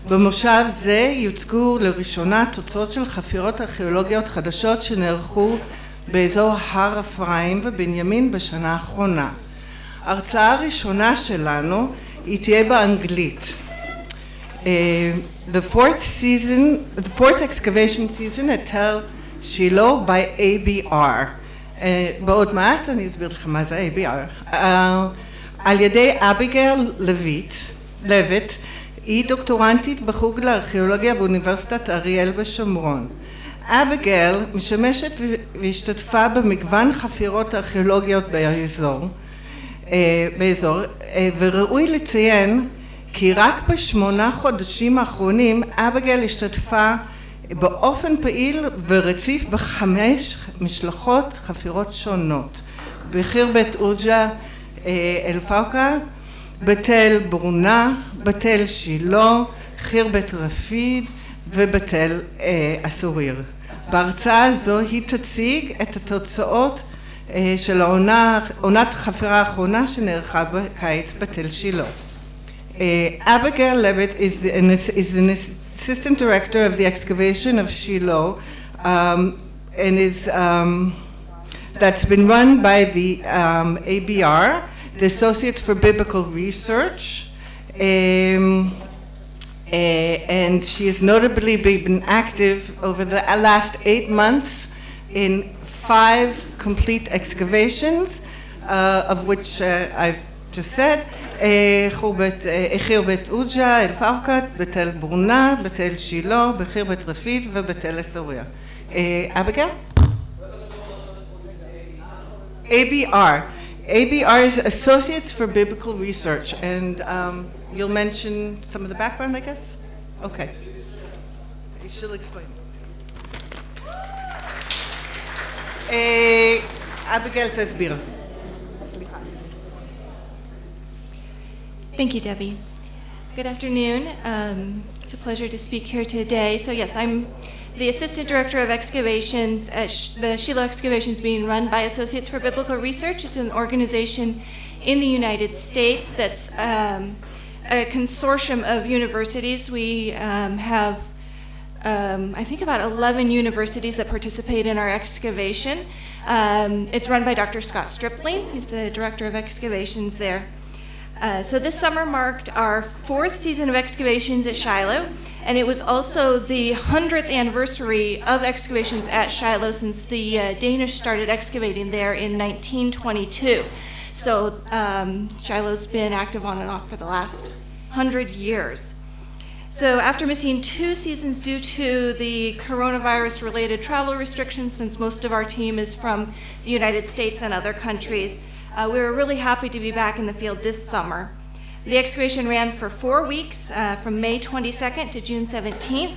במושב זה יוצגו לראשונה תוצאות של חפירות ארכיאולוגיות חדשות שנערכו באזור הר אפרים ובנימין בשנה האחרונה. ההרצאה הראשונה שלנו היא תהיה באנגלית. The fourth excavation season at Tel Shiloh by ABR. בעוד מעט אני אסביר לך מה זה ABR. על ידי אביגייל leavitt, היא דוקטורנטית בחוג לארכיאולוגיה באוניברסיטת אריאל בשומרון. אביגייל משמשת והשתתפה במגוון חפירות ארכיאולוגיות באזור, וראוי לציין כי רק ב8 חודשים האחרונים אביגייל השתתפה באופן פעיל ורציף ב5 משלחות חפירות שונות. בחיר בית אוג'ה אל-פאוקה, בתל ברונה, בתל שילה, חיר בית רפיד ובתל אסוריר. בהרצאה הזו היא תציג את התוצאות של עונת החפירה האחרונה שנערכה בקיץ בתל שילה. Abigail Leavitt is an assistant director of the excavation of Shiloh, and is that's been run by the ABR, the Associates for Biblical Research, and she has notably been active over the last 8 months in 5 complete excavations, of which I've just said, חיר בית אוג'ה, אל-פאוקה, בתל ברונה, בתל שילה, בחיר בית רפיד ובתל אסוריה. אביגייל? ABR. ABR is Associates for Biblical Research, and you'll mention some of the background, I guess? Okay. She'll explain. אביגייל תסביר. Thank you, Debbie. Good afternoon. It's a pleasure to speak here today. So yes, I'm the Assistant Director of Excavations at the Shiloh Excavations being run by Associates for Biblical Research. It's an organization in the United States that's a consortium of universities. We have, I think, about 11 universities that participate in our excavation. It's run by Dr. Scott Stripling. He's the Director of Excavations there. So this summer marked our 4th season of excavations at Shiloh, and it was also the 100th anniversary of excavations at Shiloh since the Danish started excavating there in 1922. So Shiloh's been active on and off for the last 100 years. So after missing 2 seasons due to the coronavirus-related travel restrictions, since most of our team is from the United States and other countries, we were really happy to be back in the field this summer. The excavation ran for 4 weeks, from May 22nd to June 17th,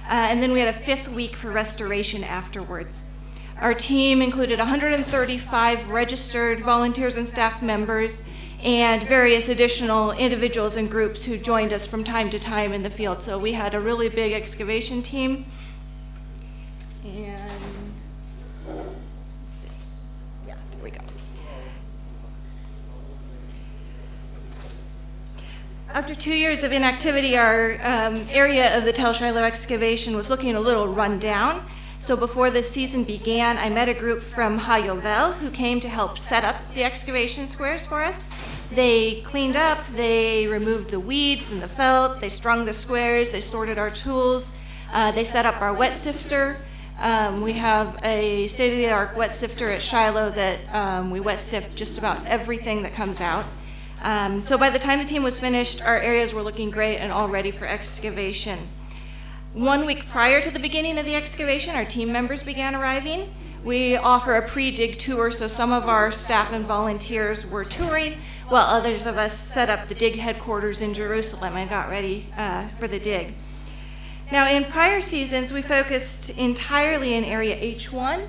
and then we had a 5th week for restoration afterwards. Our team included 135 registered volunteers and staff members and various additional individuals and groups who joined us from time to time in the field. So we had a really big excavation team. And let's see. Yeah, there we go. After 2 years of inactivity, our area of the Tel Shiloh excavation was looking a little run down. So before the season began, I met a group from HaYovel who came to help set up the excavation squares for us. They cleaned up, they removed the weeds and the felt, they strung the squares, they sorted our tools, they set up our wet sifter. We have a state-of-the-art wet sifter at Shiloh that we wet sift just about everything that comes out. So by the time the team was finished, our areas were looking great and all ready for excavation. 1 week prior to the beginning of the excavation, our team members began arriving. We offer a pre-dig tour, so some of our staff and volunteers were touring, while others of us set up the dig headquarters in Jerusalem and got ready for the dig. Now, in prior seasons, we focused entirely in area H1.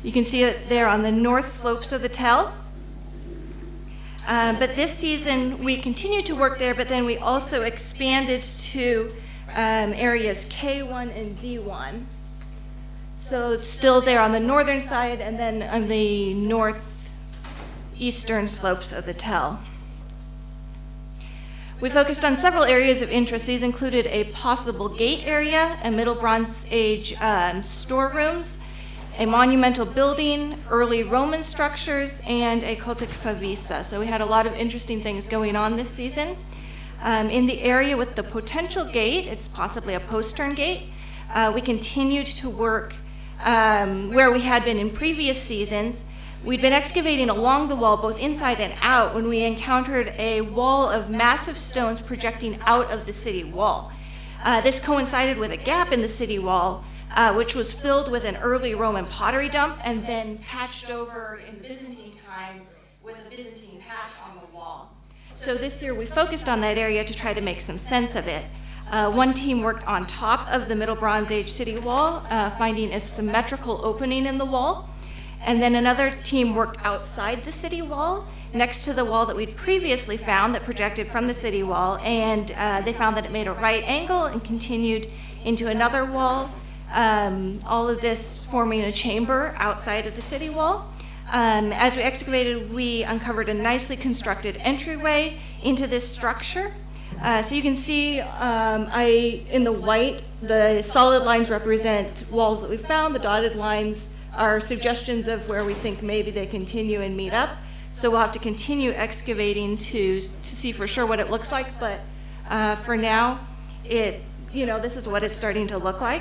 You can see it there on the north slopes of the Tel. But this season, we continued to work there, but then we also expanded to areas K1 and D1. So it's still there on the northern side and then on the northeastern slopes of the Tel. We focused on several areas of interest. These included a possible gate area, a Middle Bronze Age storerooms, a monumental building, early Roman structures, and a cultic favisa. So we had a lot of interesting things going on this season. In the area with the potential gate, it's possibly a postern gate, we continued to work where we had been in previous seasons. We'd been excavating along the wall, both inside and out, when we encountered a wall of massive stones projecting out of the city wall. This coincided with a gap in the city wall, which was filled with an early Roman pottery dump and then patched over in Byzantine time with a Byzantine patch on the wall. So this year we focused on that area to try to make some sense of it. One team worked on top of the Middle Bronze Age city wall, finding a symmetrical opening in the wall. And then another team worked outside the city wall, next to the wall that we'd previously found that projected from the city wall, and they found that it made a right angle and continued into another wall, all of this forming a chamber outside of the city wall. As we excavated, we uncovered a nicely constructed entryway into this structure. So you can see in the white, the solid lines represent walls that we found. The dotted lines are suggestions of where we think maybe they continue and meet up. So we'll have to continue excavating to see for sure what it looks like. But for now, this is what it's starting to look like.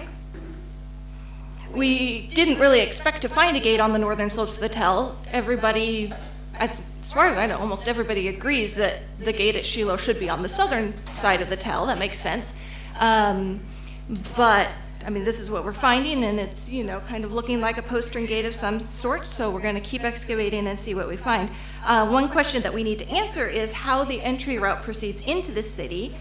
We didn't really expect to find a gate on the northern slopes of the tell. Everybody, as far as I know, almost everybody agrees that the gate at Shiloh should be on the southern side of the tell. That makes sense. But this is what we're finding, and it's, kind of looking like a postern gate of some sort, so we're going to keep excavating and see what we find. One question that we need to answer is how the entry route proceeds into the city.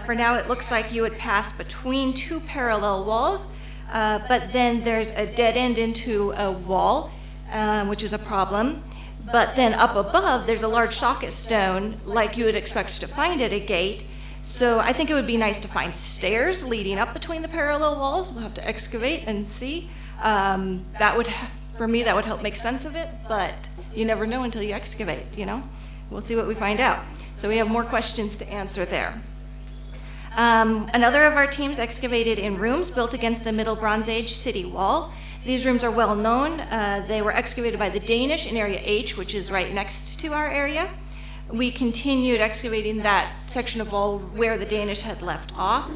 For now, it looks like you would pass between two parallel walls, but then there's a dead end into a wall, which is a problem. But then up above, there's a large socket stone, like you would expect to find at a gate. So I think it would be nice to find stairs leading up between the parallel walls. We'll have to excavate and see. For me, that would help make sense of it, but you never know until you excavate, We'll see what we find out. So we have more questions to answer there. Another of our teams excavated in rooms built against the Middle Bronze Age city wall. These rooms are well known. They were excavated by the Danish in Area H, which is right next to our area. We continued excavating that section of wall where the Danish had left off.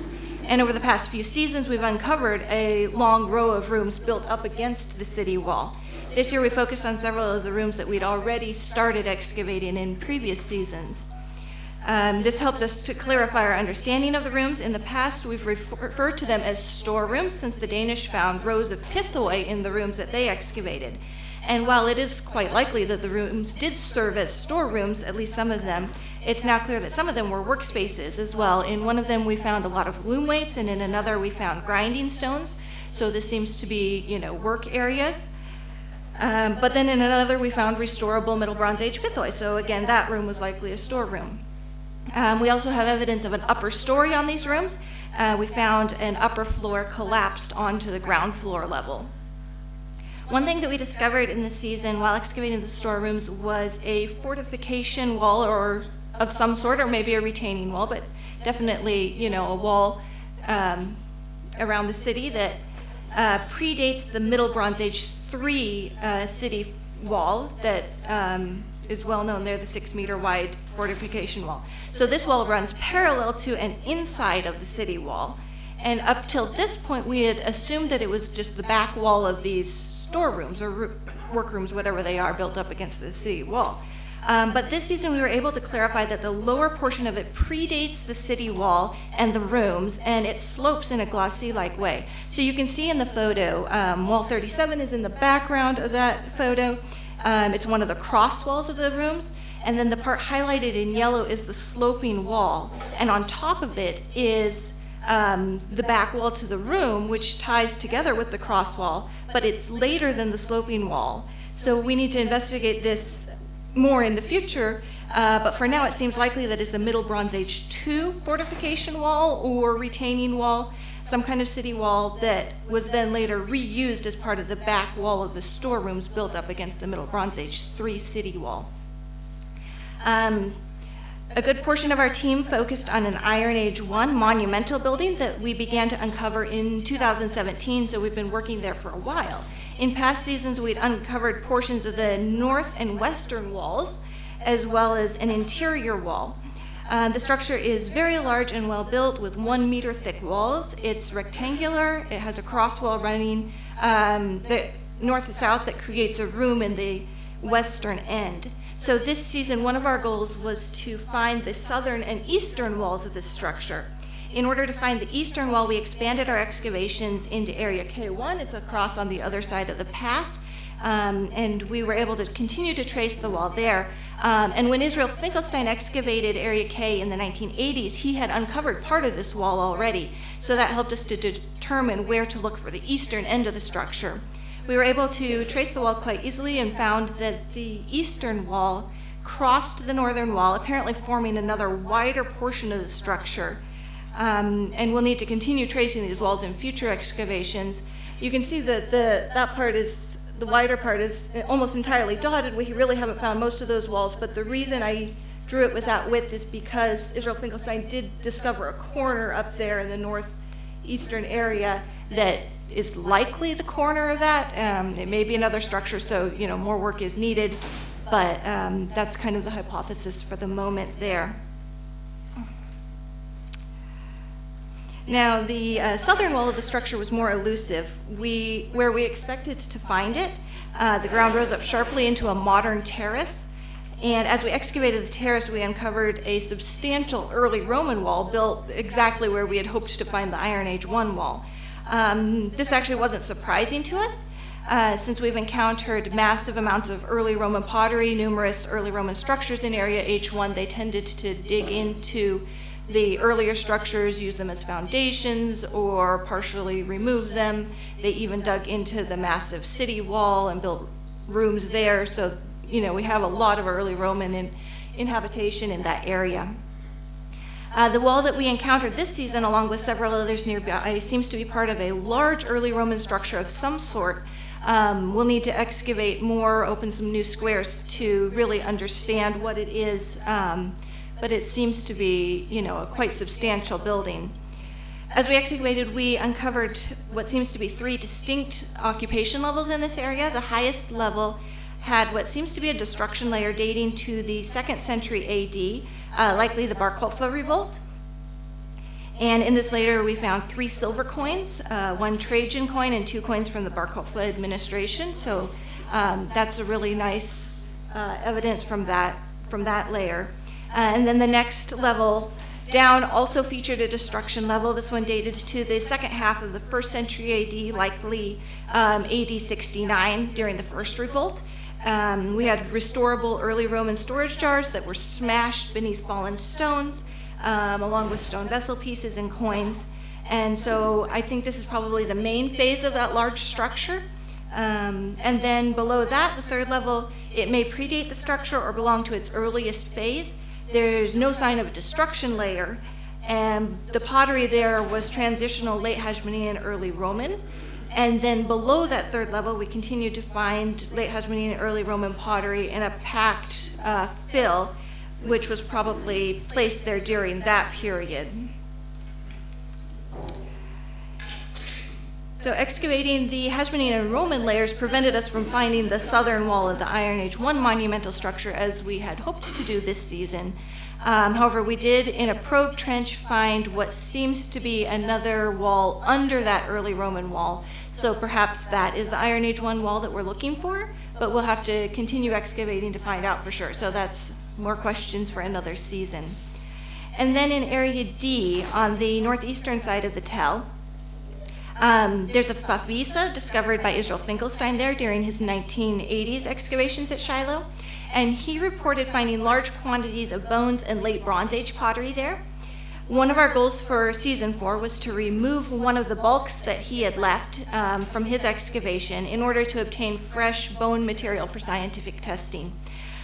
And over the past few seasons, we've uncovered a long row of rooms built up against the city wall. This year, we focused on several of the rooms that we'd already started excavating in previous seasons. This helped us to clarify our understanding of the rooms. In the past, we've referred to them as storerooms, since the Danish found rows of pithoi in the rooms that they excavated. And while it is quite likely that the rooms did serve as storerooms, at least some of them, it's now clear that some of them were workspaces as well. In one of them, we found a lot of loom weights, and in another, we found grinding stones. So this seems to be, work areas. But then in another, we found restorable Middle Bronze Age pithoi. So again, that room was likely a storeroom. We also have evidence of an upper story on these rooms. We found an upper floor collapsed onto the ground floor level. One thing that we discovered in the season while excavating the storerooms was a fortification wall or of some sort, or maybe a retaining wall, but definitely, a wall around the city that predates the Middle Bronze Age 3 city wall that is well known there, the 6-meter wide fortification wall. So this wall runs parallel to and inside of the city wall. And up till this point, we had assumed that it was just the back wall of these storerooms or workrooms, whatever they are, built up against the city wall. But this season, we were able to clarify that the lower portion of it predates the city wall and the rooms, and it slopes in a glacis-like way. So you can see in the photo, wall 37 is in the background of that photo. It's one of the cross walls of the rooms, and then the part highlighted in yellow is the sloping wall, and on top of it is the back wall to the room, which ties together with the cross wall, but it's later than the sloping wall. So we need to investigate this more in the future, but for now it seems likely that it's a Middle Bronze Age 2 fortification wall or retaining wall, some kind of city wall that was then later reused as part of the back wall of the storerooms built up against the Middle Bronze Age 3 city wall. A good portion of our team focused on an Iron Age 1 monumental building that we began to uncover in 2017, so we've been working there for a while. In past seasons, we'd uncovered portions of the north and western walls, as well as an interior wall. The structure is very large and well built with 1 meter thick walls. It's rectangular. It has a cross wall running the north to south that creates a room in the western end. So this season, one of our goals was to find the southern and eastern walls of this structure. In order to find the eastern wall, we expanded our excavations into area K1. It's across on the other side of the path. And we were able to continue to trace the wall there. And when Israel Finkelstein excavated Area K in the 1980s, he had uncovered part of this wall already. So that helped us to determine where to look for the eastern end of the structure. We were able to trace the wall quite easily and found that the eastern wall crossed the northern wall, apparently forming another wider portion of the structure. And we'll need to continue tracing these walls in future excavations. You can see that the wider part is almost entirely dotted. We really haven't found most of those walls, but the reason I drew it with that width is because Israel Finkelstein did discover a corner up there in the northeastern area that is likely the corner of that. It may be another structure, so more work is needed, but that's kind of the hypothesis for the moment there. Now, the southern wall of the structure was more elusive. Where we expected to find it, the ground rose up sharply into a modern terrace, and as we excavated the terrace, we uncovered a substantial early Roman wall built exactly where we had hoped to find the Iron Age 1 wall. This actually wasn't surprising to us, since we've encountered massive amounts of early Roman pottery, numerous early Roman structures in area H1. They tended to dig into the earlier structures, use them as foundations, or partially remove them. They even dug into the massive city wall and built rooms there. So, we have a lot of early Roman inhabitation in that area. The wall that we encountered this season, along with several others nearby, seems to be part of a large early Roman structure of some sort. We'll need to excavate more, open some new squares to really understand what it is, but it seems to be, a quite substantial building. As we excavated, we uncovered what seems to be 3 distinct occupation levels in this area. The highest level had what seems to be a destruction layer dating to the 2nd century AD, likely the Bar Kokhba revolt. And in this layer, we found 3 silver coins, 1 Trajan coin and 2 coins from the Bar Kokhba administration. So that's a really nice evidence from that layer. And then the next level down also featured a destruction level. This one dated to the second half of the 1st century AD, likely AD 69 during the first revolt. We had restorable early Roman storage jars that were smashed beneath fallen stones, along with stone vessel pieces and coins. And so I think this is probably the main phase of that large structure. And then below that, the 3rd level, it may predate the structure or belong to its earliest phase. There's no sign of a destruction layer, and the pottery there was transitional late Hashmonean, early Roman. And then below that 3rd level, we continued to find late Hashmonean, early Roman pottery in a packed fill, which was probably placed there during that period. So excavating the Hashmonean and Roman layers prevented us from finding the southern wall of the Iron Age 1 monumental structure as we had hoped to do this season. However, we did, in a probe trench, find what seems to be another wall under that early Roman wall. So perhaps that is the Iron Age 1 wall that we're looking for, but we'll have to continue excavating to find out for sure. So that's more questions for another season. And then in area D, on the northeastern side of the tell, there's a favisa discovered by Israel Finkelstein there during his 1980s excavations at Shiloh, and he reported finding large quantities of bones and late Bronze Age pottery there. One of our goals for season 4 was to remove one of the bulks that he had left from his excavation in order to obtain fresh bone material for scientific testing.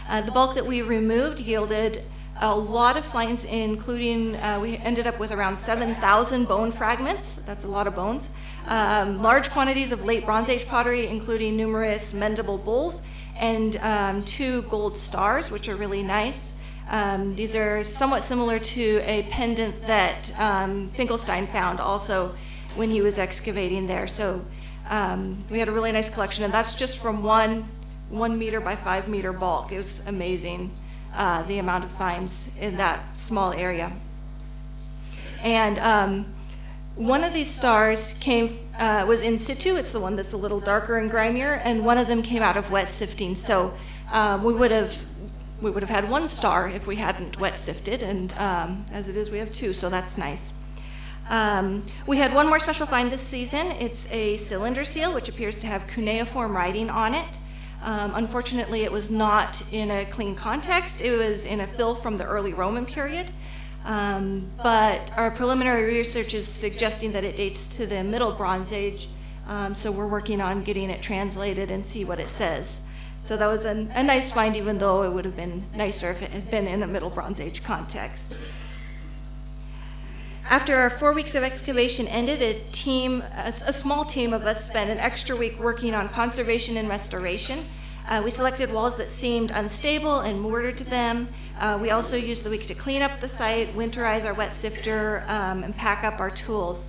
The bulk that we removed yielded a lot of finds, including we ended up with around 7,000 bone fragments. That's a lot of bones. Large quantities of late Bronze Age pottery, including numerous mendable bowls, and 2 gold stars, which are really nice. These are somewhat similar to a pendant that Finkelstein found also when he was excavating there. So we had a really nice collection, and that's just from 1 meter by 5 meter bulk. It was amazing, the amount of finds in that small area. And one of these stars was in situ. It's the one that's a little darker and grimier, and one of them came out of wet sifting. So we would have had 1 star if we hadn't wet sifted, and as it is, we have 2, so that's nice. We had 1 more special find this season. It's a cylinder seal, which appears to have cuneiform writing on it. Unfortunately, it was not in a clean context. It was in a fill from the early Roman period. But our preliminary research is suggesting that it dates to the Middle Bronze Age. So we're working on getting it translated and see what it says. So that was a nice find, even though it would have been nicer if it had been in a Middle Bronze Age context. After our 4 weeks of excavation ended, a small team of us spent an extra week working on conservation and restoration. We selected walls that seemed unstable and mortared them. We also used the week to clean up the site, winterize our wet sifter, and pack up our tools.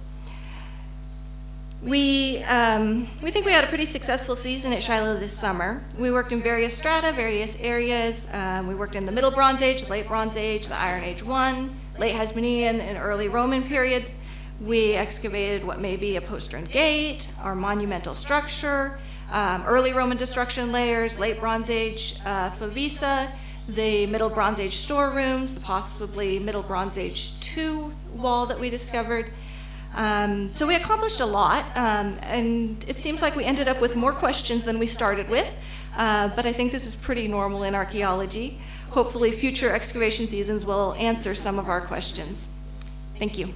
We think we had a pretty successful season at Shiloh this summer. We worked in various strata, various areas. We worked in the Middle Bronze Age, the Late Bronze Age, the Iron Age I, Late Hasmonean, and early Roman periods. We excavated what may be a postern gate, our monumental structure, early Roman destruction layers, Late Bronze Age favisa, the Middle Bronze Age storerooms, the possibly Middle Bronze Age II wall that we discovered. So we accomplished a lot, and it seems like we ended up with more questions than we started with, but I think this is pretty normal in archaeology. Hopefully future excavation seasons will answer some of our questions. Thank you.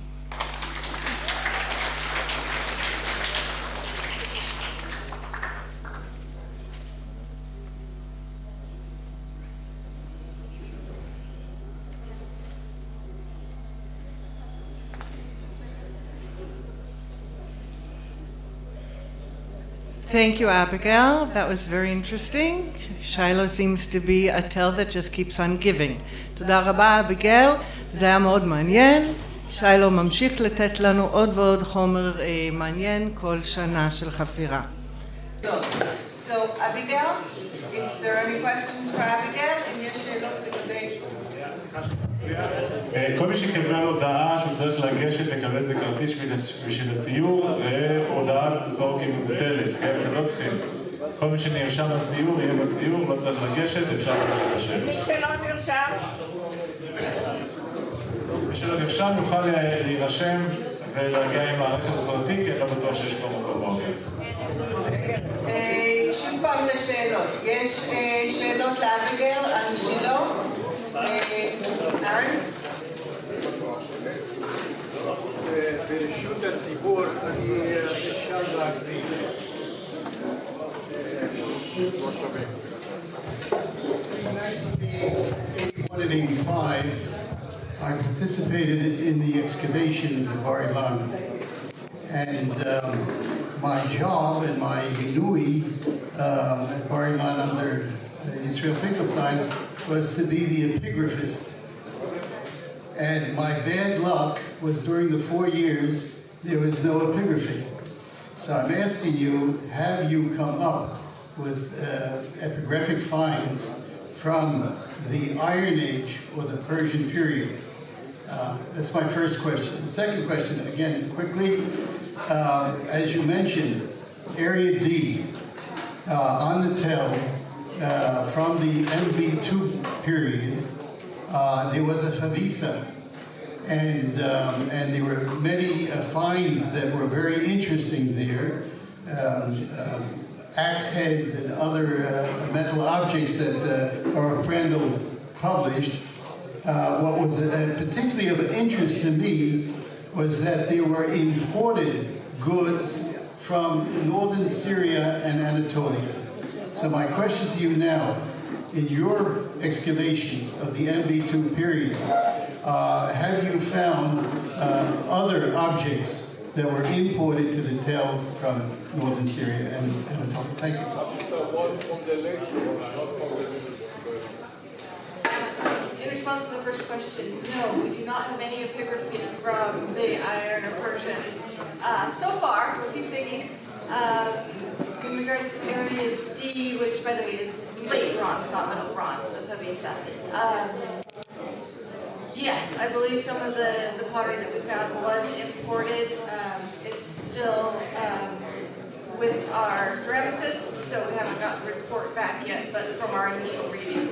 Thank you, Abigail. That was very interesting. Shiloh seems to be a tale that just keeps on giving. תודה רבה, אביגיל. זה היה מאוד מעניין. שיילו ממשיך לתת לנו עוד ועוד חומר מעניין כל שנה של חפירה. So, Abigail, if there are any questions for Abigail, אם יש שאלות לגבי... כל מי שקיבל הודעה שהוא צריך לגשת לקבל איזה כרטיס בשביל הסיור, והודעה זו כמבוטלת, כן? אתם לא צריכים. כל מי שנרשם לסיור יהיה בסיור, לא צריך לגשת, אפשר לגשת לשם. מי שלא נרשם? מי שלא נרשם יוכל להירשם ולהגיע עם מערכת הפרטי, כי אני לא בטוח שיש לו מקום באוטובוס. שוב פעם לשאלות. יש שאלות לאביגיל על שילה? ארן? ברשות הציבור אני אפשר להקריא. In 1985, I participated in the excavations of Bar Ilan, and my job and my minui at Bar Ilan under Israel Finkelstein was to be the epigraphist. And my bad luck was during the 4 years there was no epigraphy. So I'm asking you, have you come up with epigraphic finds from the Iron Age or the Persian period? That's my first question. The second question, again, quickly, as you mentioned, Area D on the tell from the MB2 period, there was a favisa, and there were many finds that were very interesting there. Axe heads and other metal objects that Baruch Brandel published. What was particularly of interest to me was that there were imported goods from northern Syria and Anatolia. So my question to you now, in your excavations of the MB2 period, have you found other objects that were imported to the Tel from northern Syria and Anatolia? Thank you. response to the first question, no, we do not have any epigraphy from the Iron Persian. So far, we'll keep digging. In regards to area D, which by the way is late bronze, not middle bronze, the Pavisa. Yes, I believe some of the pottery that we found was imported. It's still with our ceramicist, so we haven't got the report back yet, but from our initial reading,